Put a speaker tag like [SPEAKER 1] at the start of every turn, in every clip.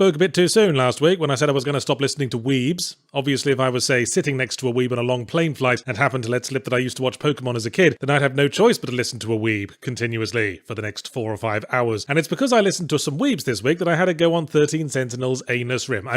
[SPEAKER 1] Spoke a bit too soon last week when I said I was going to stop listening to weebs. Obviously, if I was, say, sitting next to a weeb on a long plane flight and happened to let slip that I used to watch Pokemon as a kid, then I'd have no choice but to listen to a weeb continuously for the next 4 or 5 hours. And it's because I listened to some weebs this week that I had to go on 13 Sentinels Aegis Rim.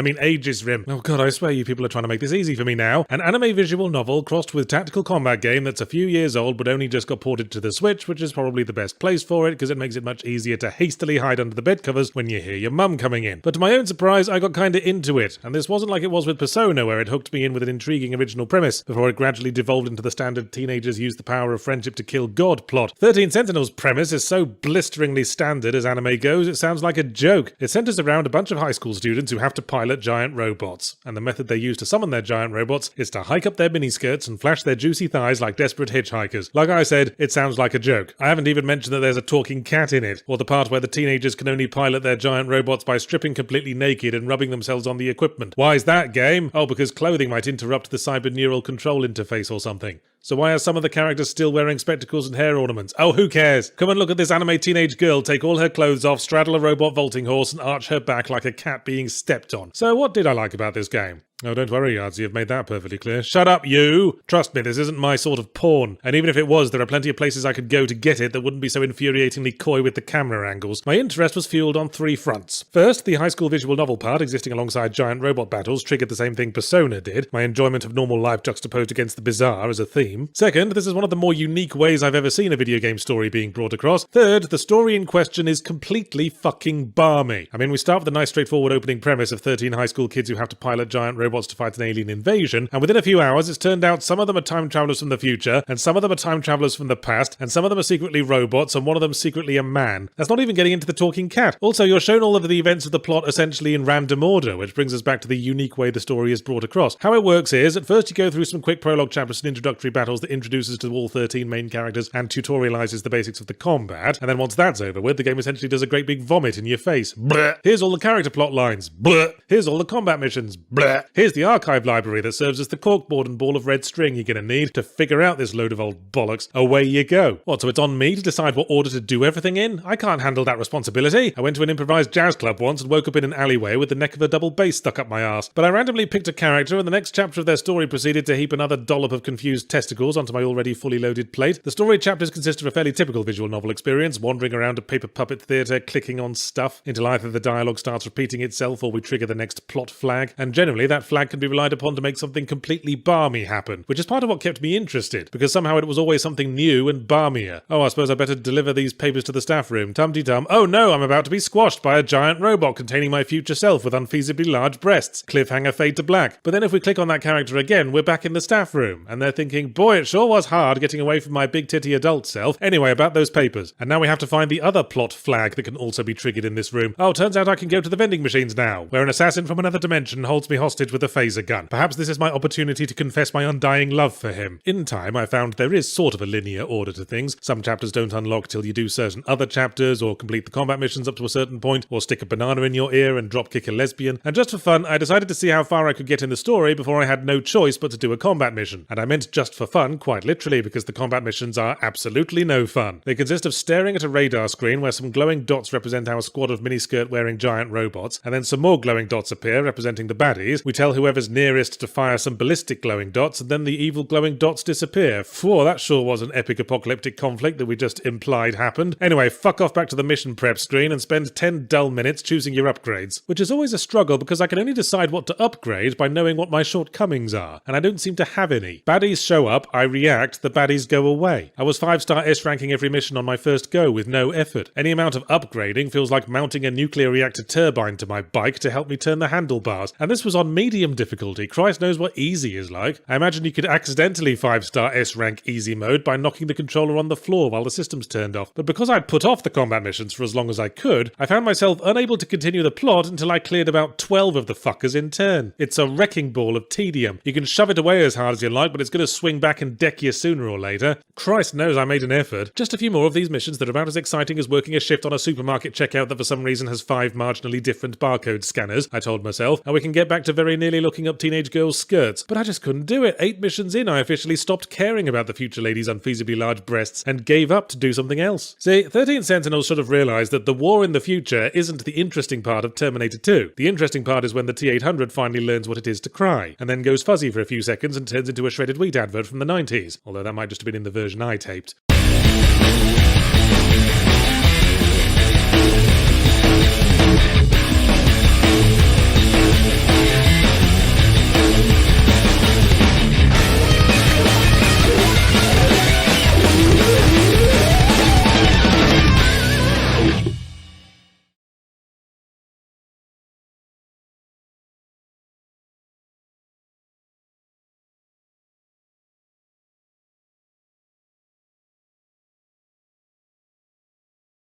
[SPEAKER 1] Oh god, I swear you people are trying to make this easy for me now. An anime visual novel crossed with tactical combat game that's a few years old but only just got ported to the Switch, which is probably the best place for it because it makes it much easier to hastily hide under the bed covers when you hear your mum coming in. But to my own surprise, I got kinda into it, and this wasn't like it was with Persona, where it hooked me in with an intriguing original premise before it gradually devolved into the standard teenagers use the power of friendship to kill God plot. 13 Sentinels' premise is so blisteringly standard as anime goes, it sounds like a joke. It centers around a bunch of high school students who have to pilot giant robots, and the method they use to summon their giant robots is to hike up their miniskirts and flash their juicy thighs like desperate hitchhikers. Like I said, it sounds like a joke. I haven't even mentioned that there's a talking cat in it, or the part where the teenagers can only pilot their giant robots by stripping completely naked and rubbing themselves on the equipment. Why is that, game? Oh, because clothing might interrupt the cyberneural control interface or something. So why are some of the characters still wearing spectacles and hair ornaments? Oh, who cares? Come and look at this anime teenage girl take all her clothes off, straddle a robot vaulting horse, and arch her back like a cat being stepped on. So what did I like about this game? Oh, don't worry, Yardsy, you've made that perfectly clear. Shut up, you! Trust me, this isn't my sort of porn. And even if it was, there are plenty of places I could go to get it that wouldn't be so infuriatingly coy with the camera angles. My interest was fueled on 3 fronts. First, the high school visual novel part existing alongside giant robot battles triggered the same thing Persona did, my enjoyment of normal life juxtaposed against the bizarre as a theme. Second, this is one of the more unique ways I've ever seen a video game story being brought across. Third, the story in question is completely fucking balmy. I mean, we start with a nice straightforward opening premise of 13 high school kids who have to pilot giant robots to fight an alien invasion, and within a few hours it's turned out some of them are time travelers from the future, and some of them are time travelers from the past, and some of them are secretly robots, and one of them secretly a man. That's not even getting into the talking cat. Also, you're shown all of the events of the plot essentially in random order, which brings us back to the unique way the story is brought across. How it works is, at first you go through some quick prologue chapters and introductory battles that introduces to all 13 main characters and tutorializes the basics of the combat, and then once that's over with, the game essentially does a great big vomit in your face. Bleh. Here's all the character plot lines. Bleh. Here's all the combat missions. Bleh. Here's the archive library that serves as the corkboard and ball of red string you're gonna need to figure out this load of old bollocks. Away you go. What, so it's on me to decide what order to do everything in? I can't handle that responsibility. I went to an improvised jazz club once and woke up in an alleyway with the neck of a double bass stuck up my arse. But I randomly picked a character and the next chapter of their story proceeded to heap another dollop of confused testicles onto my already fully loaded plate. The story chapters consist of a fairly typical visual novel experience, wandering around a paper puppet theatre, clicking on stuff until either the dialogue starts repeating itself or we trigger the next plot flag, and generally that flag can be relied upon to make something completely balmy happen, which is part of what kept me interested, because somehow it was always something new and balmier. Oh, I suppose I better deliver these papers to the staff room. Tum-de-tum. Oh no, I'm about to be squashed by a giant robot containing my future self with unfeasibly large breasts. Cliffhanger fade to black. But then if we click on that character again, we're back in the staff room, and they're thinking, boy, it sure was hard getting away from my big titty adult self. Anyway, about those papers. And now we have to find the other plot flag that can also be triggered in this room. Oh, turns out I can go to the vending machines now, where an assassin from another dimension holds me hostage with a phaser gun. Perhaps this is my opportunity to confess my undying love for him. In time, I found there is sort of a linear order to things. Some chapters don't unlock till you do certain other chapters, or complete the combat missions up to a certain point, or stick a banana in your ear and dropkick a lesbian. And just for fun, I decided to see how far I could get in the story before I had no choice but to do a combat mission. And I meant just for fun, quite literally, because the combat missions are absolutely no fun. They consist of staring at a radar screen where some glowing dots represent our squad of miniskirt wearing giant robots, and then some more glowing dots appear representing the baddies. We tell whoever's nearest to fire some ballistic glowing dots, and then the evil glowing dots disappear. Phew, that sure was an epic apocalyptic conflict that we just implied happened. Anyway, fuck off back to the mission prep screen and spend 10 dull minutes choosing your upgrades. Which is always a struggle because I can only decide what to upgrade by knowing what my shortcomings are, and I don't seem to have any. Baddies show up, I react, the baddies go away. I was 5-star S ranking every mission on my first go with no effort. Any amount of upgrading feels like mounting a nuclear reactor turbine to my bike to help me turn the handlebars, and this was on medium difficulty. Christ knows what easy is like. I imagine you could accidentally 5-star S rank easy mode by knocking the controller on the floor while the system's turned off, but because I'd put off the combat missions for as long as I could, I found myself unable to continue the plot until I cleared about 12 of the fuckers in turn. It's a wrecking ball of tedium. You can shove it away as hard as you like, but it's going to swing back back and deck you sooner or later. Christ knows I made an effort. Just a few more of these missions that are about as exciting as working a shift on a supermarket checkout that for some reason has 5 marginally different barcode scanners, I told myself, and we can get back to very nearly looking up teenage girls' skirts. But I just couldn't do it. 8 missions in, I officially stopped caring about the future lady's unfeasibly large breasts and gave up to do something else. See, 13 Sentinels should have realised that the war in the future isn't the interesting part of Terminator 2. The interesting part is when the T-800 finally learns what it is to cry, and then goes fuzzy for a few seconds and turns into a shredded wheat advert from the 90s, although that might just have been in the version I taped.